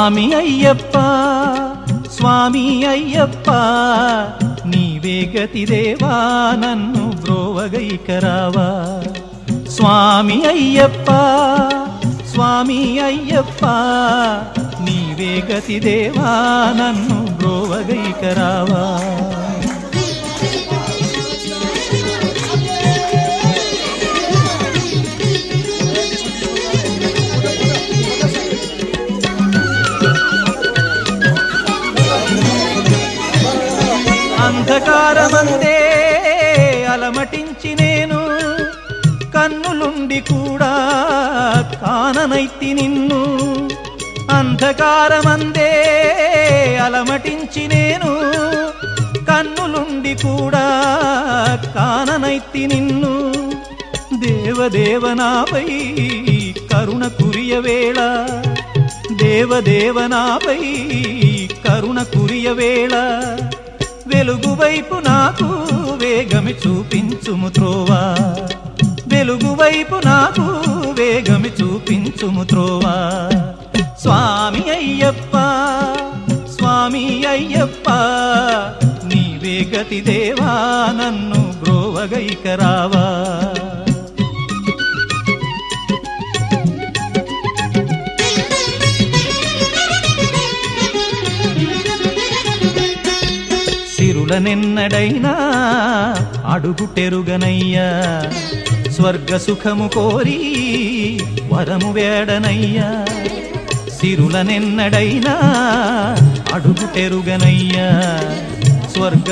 స్వామి అయ్యప్ప స్వామి అయ్యప్ప నీవే గతి దేవా నన్ను బ్రోవగైకరావా స్వామి అయ్యప్ప స్వామి అయ్యప్ప నీవే గతి దేవా నన్ను బ్రోవగైకరావా అంధకారమందే అలమటించి నేను కన్నులుండి కూడా కాననైతి నిన్ను అంధకారమందే అలమటించి నేను కన్నులుండి కూడా కాననైతి నిన్ను దేవదేవనాపై కరుణ కురియవేళ దేవదేవనాపై కరుణ కురియవేళ వెలుగు వైపు నాకు వేగమి చూపించుము త్రోవా వెలుగు వైపు నాకు వేగమి చూపించుము త్రోవా స్వామి అయ్యప్ప స్వామి అయ్యప్ప నీవే గతి దేవా నన్ను బ్రోవగైకరావా సిరులనెన్నడైనా అడుగుటెరుగనయ్యా స్వర్గ సుఖము కోరి వరము వేడనయ్యా సిరులనెన్నడైనా అడుగుటెరుగనయ్యా స్వర్గ